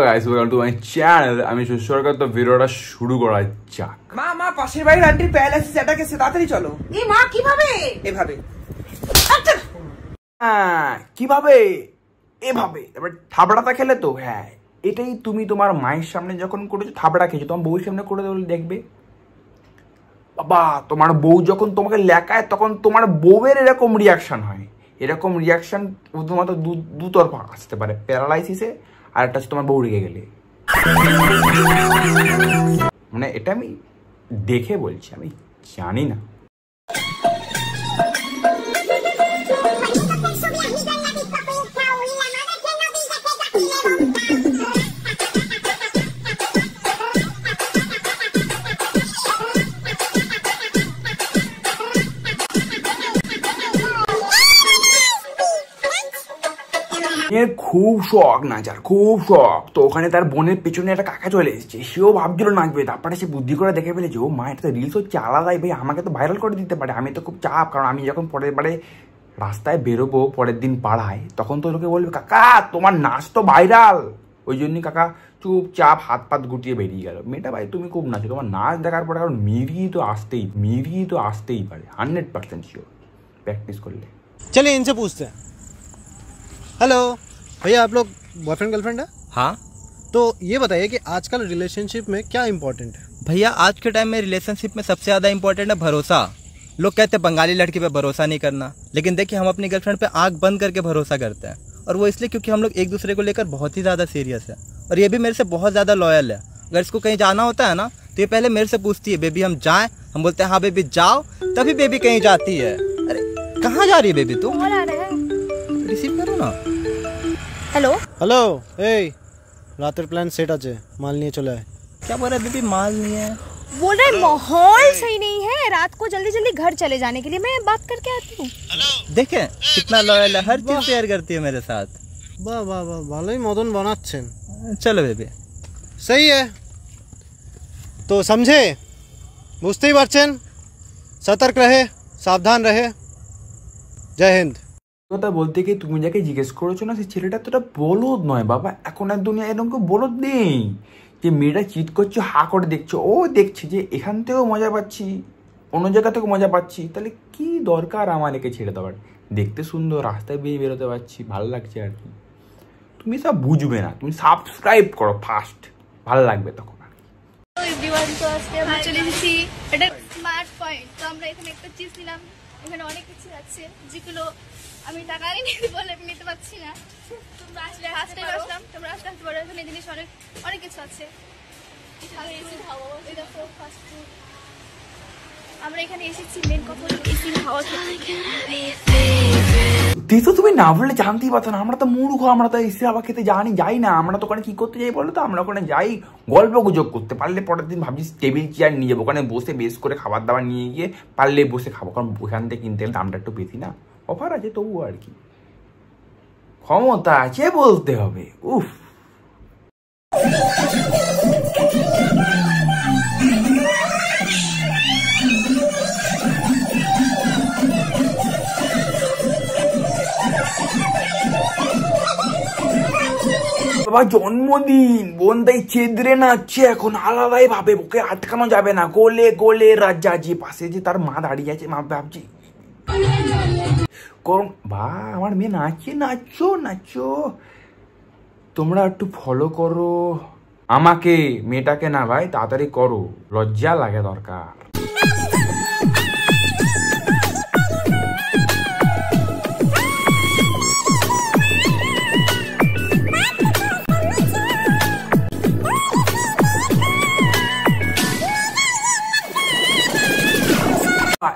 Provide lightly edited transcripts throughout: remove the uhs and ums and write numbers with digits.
Guys welcome to my channel. আমি সুস্বাগত। তো ভিডিওটা শুরু করা যাক। মা পাশের বাড়ির আন্টির প্যারালাইসিস অ্যাটাক এসে তাড়াতাড়ি চলো। এই মা কিভাবে? এভাবে। কিভাবে? এভাবে। এবার থাবড়াটা খেলে তো হ্যাঁ, এটাই তুমি তোমার মায়ের সামনে যখন করেছো থাবড়া খেয়েছো, তোমার বউয়ের সামনে করে দেখবে বাবা, তোমার বউ যখন তোমাকে লেখায় তখন তোমার বউয়ের এরকম রিয়াকশন হয়। এরকম রিয়াকশন শুধুমাত্র দুতরফা আসতে পারে, প্যারালাইসিসে আর একটা হচ্ছে তোমার বউ রেগে গেলে। মানে এটা আমি দেখে বলছি, আমি জানি না। খুব শখ নাচার, খুব শখ। তো ওখানে তার বোনের পেছনে একটা কাকা চলে এসেছে, সেও ভাবছিল নাচবে। তারপরে সে বুদ্ধি করে দেখে ফেলেছে ও মা, এটা তো রিলস হচ্ছে আলাদাই, ভাই আমাকে তো ভাইরাল করে দিতে পারে। আমি তো খুব চাপ, কারণ আমি যখন পরের বারে রাস্তায় বেরোবো পরের দিন পাড়ায়, তখন তো লোকে বলবে কাকা তোমার নাচ তো ভাইরাল। ওই জন্যই কাকা চুপচাপ হাত পাত গুটিয়ে বেরিয়ে গেল। মেয়েটা ভাই তুমি খুব নাচো, তোমার নাচ দেখার পরে কারণ মিরিয়ে তো আসতেই পারে, 100% শিওর প্র্যাকটিস করলে। चलिए इनसे पूछते हैं। हेलो भैया, आप लोग बॉयफ्रेंड गर्लफ्रेंड है? हाँ। तो ये बताइए कि आजकल रिलेशनशिप में क्या इम्पोर्टेंट है? भैया आज के टाइम में रिलेशनशिप में सबसे ज़्यादा इम्पोर्टेंट है भरोसा। लोग कहते हैं बंगाली लड़की पे भरोसा नहीं करना, लेकिन देखिए हम अपनी गर्लफ्रेंड पे आंख बंद करके भरोसा करते हैं। और वो इसलिए क्योंकि हम लोग एक दूसरे को लेकर बहुत ही ज़्यादा सीरियस है। और ये भी मेरे से बहुत ज़्यादा लॉयल है। अगर इसको कहीं जाना होता है ना तो ये पहले मेरे से पूछती है बेबी हम जाएं, हम बोलते हैं हाँ बेबी जाओ, तभी बेबी कहीं जाती है। अरे कहाँ जा रही है बेबी? तुम रिसीव करो ना। हेलो हेलो ए रातेर प्लान सेट আছে, माल নিয়ে চলে आए। क्या बोल रहा है बेबी? माल नहीं है बोल रहे माहौल सही नहीं है, रात को जल्दी जल्दी घर चले जाने के लिए। मैं बात करके आती हूँ। देखें कितना लॉयल है, हर चीज शेयर करती है मेरे साथ। वाह वाह वाह, ভালোই মদন বানাচ্ছেন। चलो बेबी। सही है तो समझे, বুঝতেই পারছেন, সতর্ক रहे, সাবধান रहे। জয় হিন্দ। কথা বলতে গিয়ে তুমি যাকে জিজ্ঞেস করেছো না, সেই ছেলেটা তো বলদ নয় বাবা। এখন আর দুনিয়া এরকম বলদ নেই যে মেয়েটা চিট করছে হা করে দেখছো, ও দেখছে যে এখান থেকেও মজা পাচ্ছি, অন্য জায়গা থেকেও মজা পাচ্ছি, তাহলে কি দরকার আমার একে ছেড়ে দেওয়ার। দেখতে সুন্দর, রাস্তায় বেরিয়ে বেরোতে পারছি, ভালো লাগছে আর কি। তুমি সব বুঝবে না, তুমি সাবস্ক্রাইব করো ফার্স্ট, ভালো লাগবে তখন। এভরিওয়ান, তো আজকে আমরা চলে এসেছি এটা স্মার্ট পয়েন্ট। তো আমরা এখানে একটা চিজ নিলাম, এখানে অনেক কিছু আছে যেগুলো আমি টাকা নিতে বলে নিতে পারছি না। তোমরা আসলে আসতে আসলাম, তোমরা আসতে পারো। এখানে জিনিস অনেক কিছু আছে। আমরা এখানে এসেছি মেন কথা হলো এসির হাওয়া খেতে। তো তুমি না বললে জানতেই পারতো না, আমরা তো মূর্খ, আমরা তো এসির হাওয়া খেতে যাই না। আমরা তো ওখানে কি করতে যাই বলো তো? আমরা ওখানে যাই গল্প গুজব করতে। পারলে পরের দিন ভাবছি টেবিল চেয়ার নিয়ে যাবো, ওখানে বসে বেশ করে খাবার দাবার নিয়ে গিয়ে পারলে বসে খাবো, কারণ ওখান থেকে কিনতে গেলে দামটা একটু বেশি না, অফার আছে তবু আর কি। ক্ষমতা আছে বলতে হবে। উফ, বাবা জন্মদিন, বোন তাই চেদরে নাচছে এখন আলাদাই ভাবে, ওকে আটকানো যাবে না। গোলে গোলে রাজা, যে পাশে যে তার মা দাঁড়িয়ে আছে, মা ভাবছি করুন বা আমার মেয়ে নাচছে, নাচো। তোমরা একটু ফলো করো আমাকে, মেয়েটাকে না ভাই, তাড়াতাড়ি করো, লজ্জা লাগে দরকার।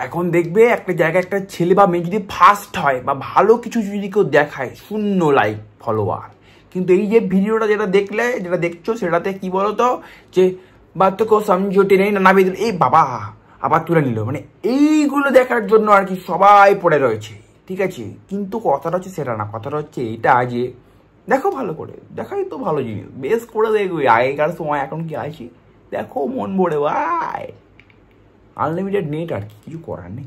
এখন দেখবে একটা জায়গায় একটা ছেলে বা মেয়ে যদি ফার্স্ট হয় বা ভালো কিছু যদি কেউ দেখায়, 0 লাইক ফলোয়ার। কিন্তু এই যে ভিডিওটা যেটা দেখছো সেটাতে কি বলতো, যে বা তো কেউ সমঝোটে নেই না বেদিল, এই বাবা আবার তুলে নিল, মানে এইগুলো দেখার জন্য আর কি সবাই পড়ে রয়েছে, ঠিক আছে। কিন্তু কথাটা হচ্ছে সেটা না, কথাটা হচ্ছে এটা যে দেখো ভালো করে, দেখাই তো ভালো জিনিস, বেশ করে দেখবে। আগেকার সময় এখন কি আছে দেখো, মন ভরে ভাই। আনলিমিটেড নেট আর কি, কিছু করার নেই।